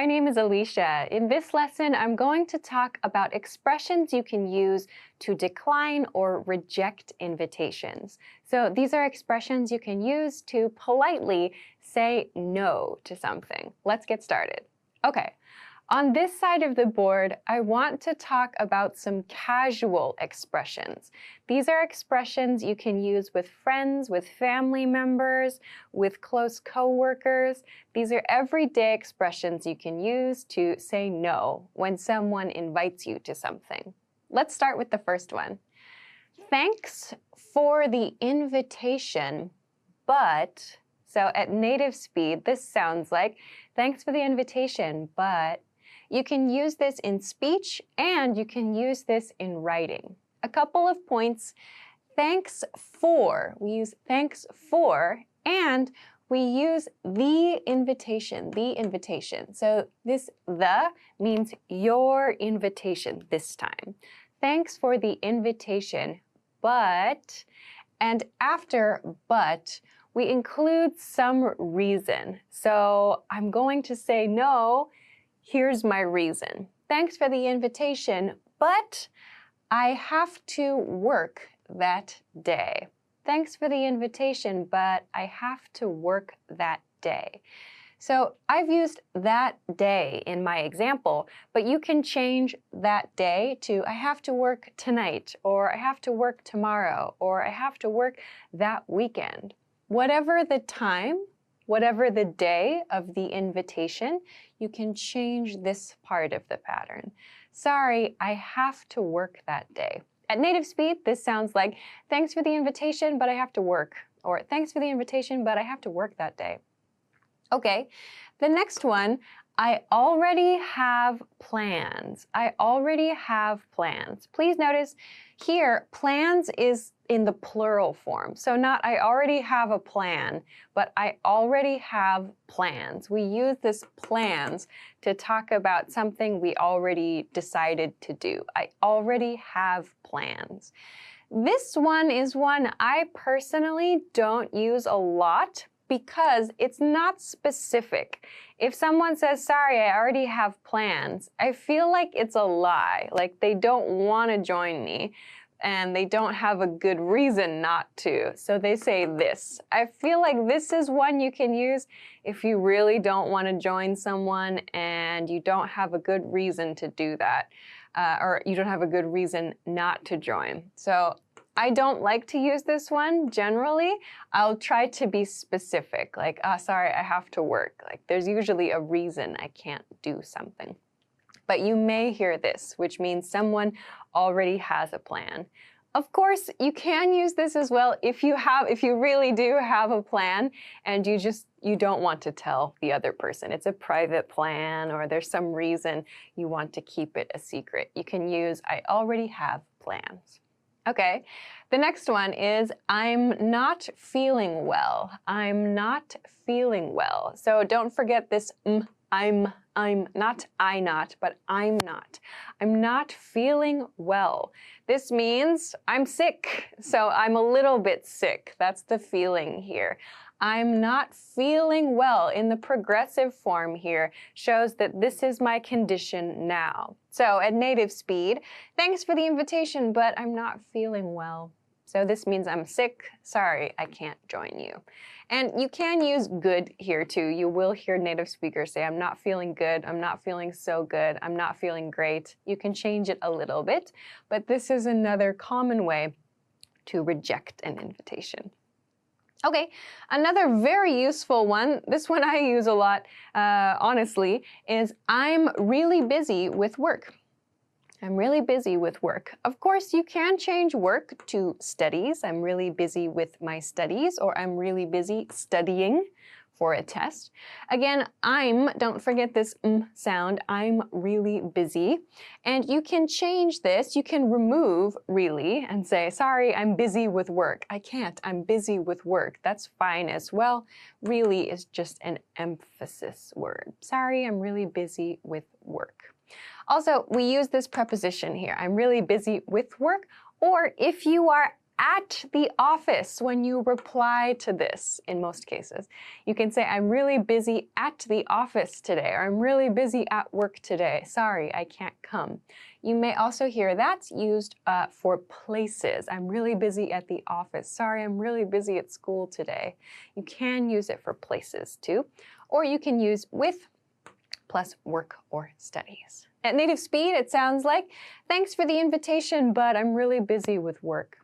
My name is Alicia. In this lesson, I'm going to talk about expressions you can use to decline or reject invitations. So these are expressions you can use to politely say no to something. Let's get started. Okay. On this side of the board, I want to talk about some casual expressions. These are expressions you can use with friends, with family members, with close coworkers. These are everyday expressions you can use to say no when someone invites you to something. Let's start with the first one. Thanks for the invitation, but... So at native speed, this sounds like, thanks for the invitation, but... You can use this in speech and you can use this in writing. A couple of points. Thanks for. We use thanks for and we use the invitation, the invitation. So this the means your invitation this time. Thanks for the invitation, but, and after but, we include some reason. So I'm going to say no. Here's my reason. Thanks for the invitation, but I have to work that day. Thanks for the invitation, but I have to work that day. So I've used that day in my example, but you can change that day to I have to work tonight, or I have to work tomorrow, or I have to work that weekend. Whatever the time, whatever the day of the invitation, you can change this part of the pattern. Sorry, I have to work that day. At native speed, this sounds like, thanks for the invitation, but I have to work. Or thanks for the invitation, but I have to work that day. Okay, the next one, I already have plans. I already have plans. Please notice here, plans is in the plural form. So not I already have a plan, but I already have plans. We use this plans to talk about something we already decided to do. I already have plans. This one is one I personally don't use a lot because it's not specific. If someone says, sorry, I already have plans, I feel like it's a lie, like they don't want to join me and they don't have a good reason not to. So they say this. I feel like this is one you can use if you really don't want to join someone and you don't have a good reason to do that, or you don't have a good reason not to join. So I don't like to use this one generally. I'll try to be specific, like, sorry, I have to work. Like, there's usually a reason I can't do something. But you may hear this, which means someone already has a plan. Of course, you can use this as well if you really do have a plan and you don't want to tell the other person. It's a private plan or there's some reason you want to keep it a secret. You can use I already have plans. Okay, the next one is I'm not feeling well. I'm not feeling well. So don't forget this I'm not I not, but I'm not. I'm not feeling well. This means I'm sick. So I'm a little bit sick. That's the feeling here. I'm not feeling well in the progressive form here shows that this is my condition now. So at native speed, thanks for the invitation, but I'm not feeling well. So this means I'm sick. Sorry, I can't join you. And you can use good here too. You will hear native speakers say, I'm not feeling good. I'm not feeling so good. I'm not feeling great. You can change it a little bit, but this is another common way to reject an invitation. Okay, another very useful one, this one I use a lot, honestly, is I'm really busy with work. I'm really busy with work. Of course, you can change work to studies. I'm really busy with my studies, or I'm really busy studying for a test. Again, don't forget this sound, I'm really busy. And you can change this, you can remove really and say, sorry, I'm busy with work. I can't, I'm busy with work. That's fine as well. Really is just an emphasis word. Sorry, I'm really busy with work. Also, we use this preposition here, I'm really busy with work, or if you are at the office when you reply to this in most cases. You can say, I'm really busy at the office today, or I'm really busy at work today. Sorry, I can't come. You may also hear that's used for places. I'm really busy at the office. Sorry, I'm really busy at school today. You can use it for places too. Or you can use with plus work or studies. At native speed, it sounds like, thanks for the invitation, but I'm really busy with work.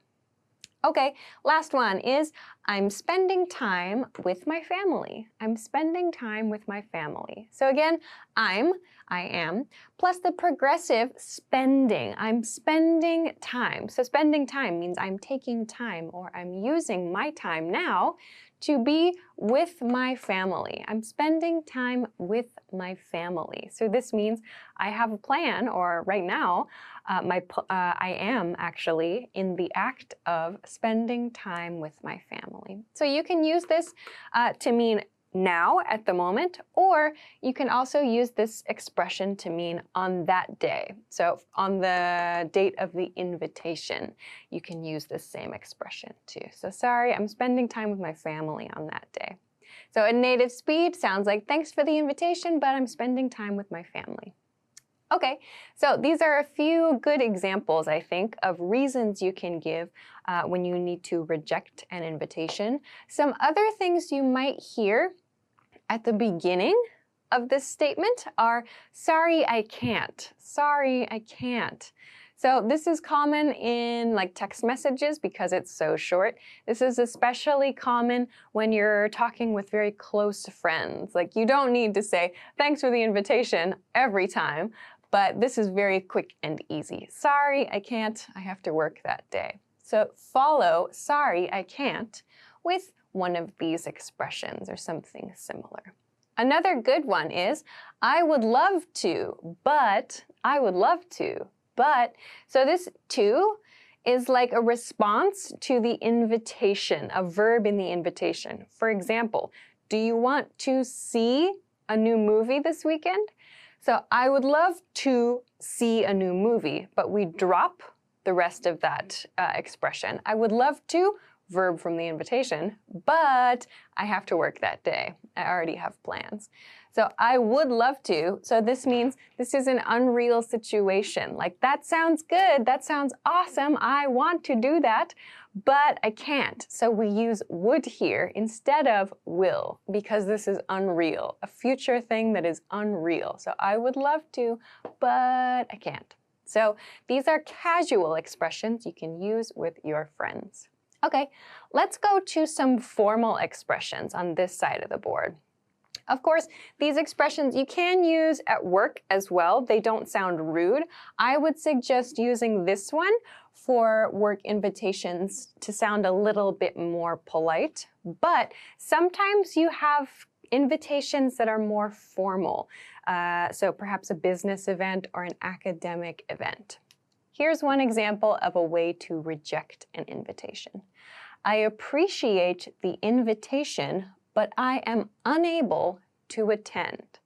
Okay, last one is, I'm spending time with my family. I'm spending time with my family. So again, I am, plus the progressive spending. I'm spending time. So spending time means I'm taking time, or I'm using my time now to be with my family. I'm spending time with my family. So this means I have a plan, or right now, I am actually in the act of spending time with my family. So you can use this to mean now at the moment, or you can also use this expression to mean on that day. So on the date of the invitation, you can use this same expression too. So sorry, I'm spending time with my family on that day. So in native speed, sounds like thanks for the invitation, but I'm spending time with my family. Okay, so these are a few good examples, I think, of reasons you can give when you need to reject an invitation. Some other things you might hear at the beginning of this statement are, sorry, I can't. Sorry, I can't. So this is common in like text messages because it's so short. This is especially common when you're talking with very close friends. Like you don't need to say, thanks for the invitation every time, but this is very quick and easy. Sorry, I can't. I have to work that day. So follow sorry, I can't with one of these expressions or something similar. Another good one is, I would love to, but, I would love to, but. So this to is like a response to the invitation, a verb in the invitation. For example, do you want to see a new movie this weekend? So I would love to see a new movie, but we drop the rest of that expression. I would love to, verb from the invitation, but I have to work that day. I already have plans. So I would love to, so this means this is an unreal situation. Like that sounds good, that sounds awesome, I want to do that, but I can't. So we use would here instead of will, because this is unreal, a future thing that is unreal. So I would love to, but I can't. So these are casual expressions you can use with your friends. Okay, let's go to some formal expressions on this side of the board. Of course, these expressions you can use at work as well. They don't sound rude. I would suggest using this one for work invitations to sound a little bit more polite. But sometimes you have invitations that are more formal. So perhaps a business event or an academic event. Here's one example of a way to reject an invitation. I appreciate the invitation, but I am unable to attend.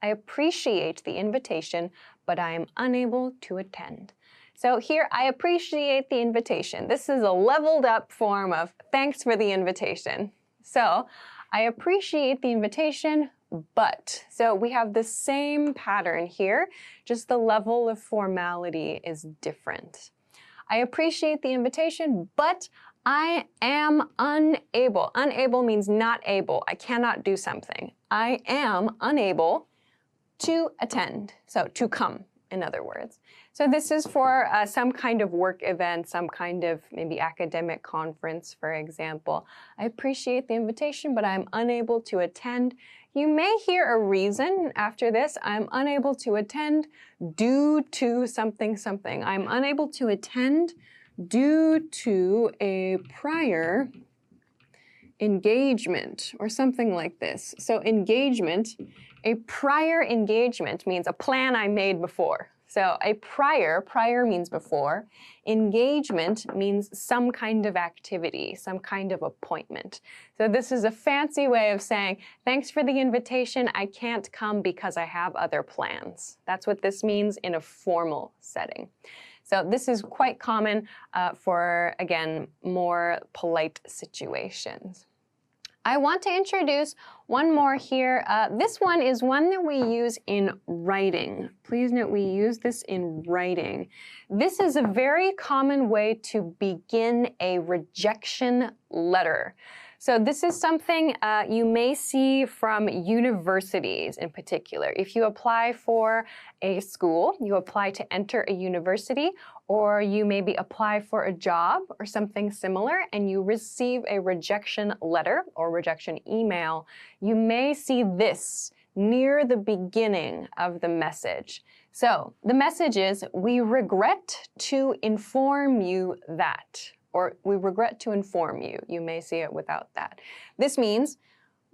I appreciate the invitation, but I am unable to attend. So here, I appreciate the invitation. This is a leveled up form of thanks for the invitation. So I appreciate the invitation, but. So we have the same pattern here, just the level of formality is different. I appreciate the invitation, but I am unable. Unable means not able. I cannot do something. I am unable to attend. So to come, in other words. So this is for some kind of work event, some kind of maybe academic conference, for example. I appreciate the invitation, but I'm unable to attend. You may hear a reason after this. I'm unable to attend due to something, something. I'm unable to attend due to a prior engagement or something like this. So engagement, a prior engagement means a plan I made before. So a prior means before. Engagement means some kind of activity, some kind of appointment. So this is a fancy way of saying, thanks for the invitation, I can't come because I have other plans. That's what this means in a formal setting. So this is quite common for, again, more polite situations. I want to introduce one more here. This one is one that we use in writing. Please note we use this in writing. This is a very common way to begin a rejection letter. So this is something you may see from universities in particular. If you apply for a school, you apply to enter a university, or you maybe apply for a job or something similar, and you receive a rejection letter or rejection email, you may see this near the beginning of the message. So the message is, "We regret to inform you that," or "We regret to inform you." You may see it without that. This means,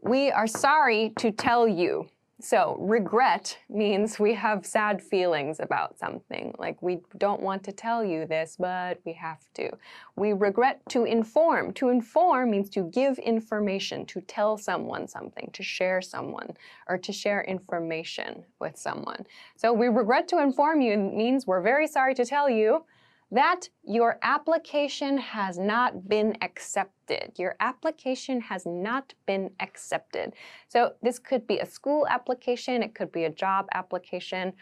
"We are sorry to tell you." So regret means we have sad feelings about something, like we don't want to tell you this, but we have to. We regret to inform. To inform means to give information, to tell someone something, to share someone, or to share information with someone. So we regret to inform you means we're very sorry to tell you that your application has not been accepted. Your application has not been accepted. So this could be a school application, it could be a job application,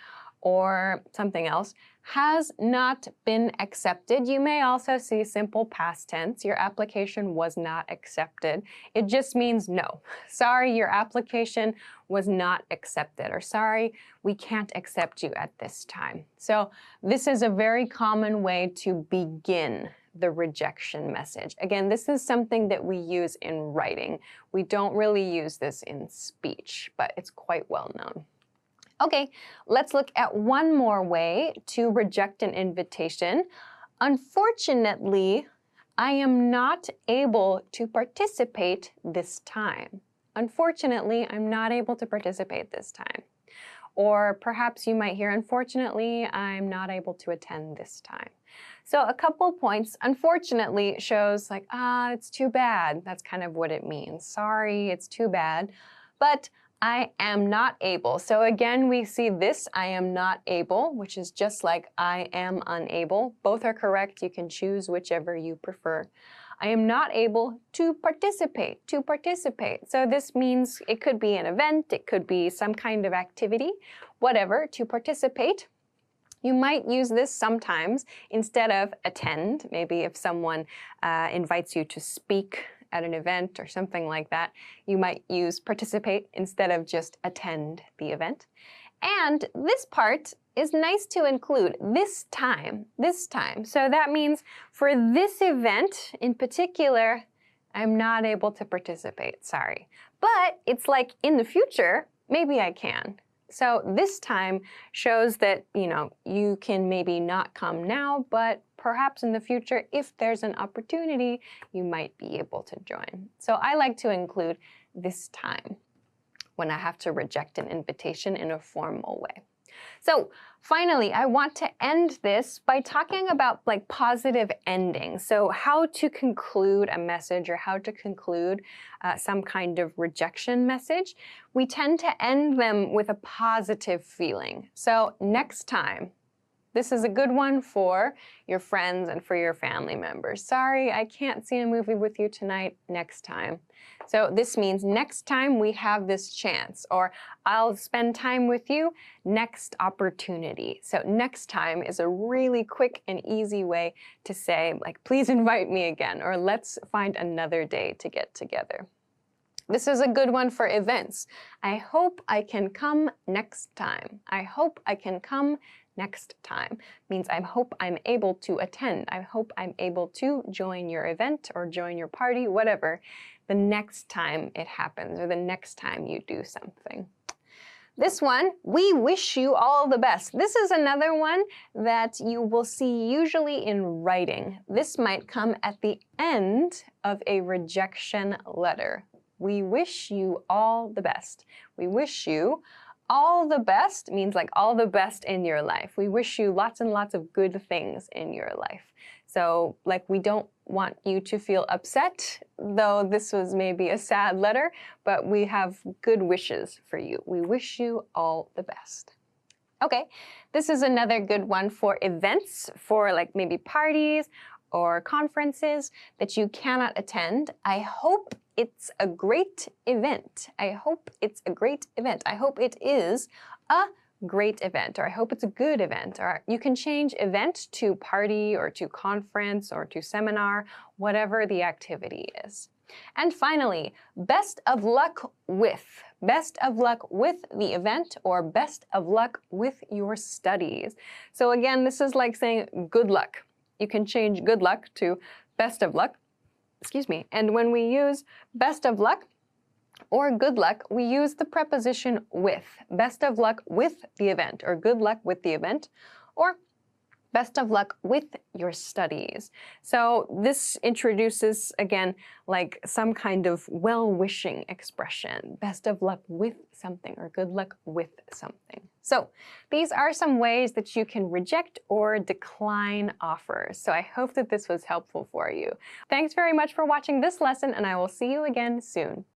or something else. Has not been accepted. You may also see simple past tense. Your application was not accepted. It just means no. Sorry, your application was not accepted, or sorry, we can't accept you at this time. So this is a very common way to begin the rejection message. Again, this is something that we use in writing. We don't really use this in speech, but it's quite well known. Okay, let's look at one more way to reject an invitation. Unfortunately, I am not able to participate this time. Unfortunately, I'm not able to participate this time. Or perhaps you might hear, unfortunately, I'm not able to attend this time. So a couple points. Unfortunately shows like, it's too bad. That's kind of what it means. Sorry, it's too bad. But I am not able. So again, we see this, I am not able, which is just like I am unable. Both are correct. You can choose whichever you prefer. I am not able to participate, So this means it could be an event, it could be some kind of activity, whatever, to participate. You might use this sometimes instead of attend. Maybe if someone invites you to speak at an event or something like that, you might use participate instead of just attend the event. And this part is nice to include, this time. So that means for this event in particular, I'm not able to participate, sorry. But it's like in the future, maybe I can. So this time shows that, you can maybe not come now, but perhaps in the future, if there's an opportunity, you might be able to join. So I like to include this time when I have to reject an invitation in a formal way. So finally, I want to end this by talking about positive endings. So how to conclude a message or how to conclude some kind of rejection message. We tend to end them with a positive feeling. So next time. This is a good one for your friends and for your family members. Sorry, I can't see a movie with you tonight. Next time. So this means next time we have this chance, or I'll spend time with you next opportunity. So next time is a really quick and easy way to say, please invite me again, or let's find another day to get together. This is a good one for events. I hope I can come next time. I hope I can come next time. Means I hope I'm able to attend. I hope I'm able to join your event or join your party, whatever, the next time it happens or the next time you do something. This one, we wish you all the best. This is another one that you will see usually in writing. This might come at the end of a rejection letter. We wish you all the best. We wish you all the best means all the best in your life. We wish you lots and lots of good things in your life. So we don't want you to feel upset, though this was maybe a sad letter, but we have good wishes for you. We wish you all the best. Okay, this is another good one for events, for like maybe parties or conferences that you cannot attend. I hope it's a great event. I hope it's a great event. I hope it is a great event, or I hope it's a good event. Or you can change event to party or to conference or to seminar, whatever the activity is. And finally, best of luck with. Best of luck with the event, or best of luck with your studies. So again, this is like saying good luck. You can change good luck to best of luck. Excuse me. And when we use best of luck or good luck, we use the preposition with. Best of luck with the event, or good luck with the event, or best of luck with your studies. So this introduces, again, like some kind of well-wishing expression. Best of luck with something, or good luck with something. So these are some ways that you can reject or decline offers. So I hope that this was helpful for you. Thanks very much for watching this lesson, and I will see you again soon.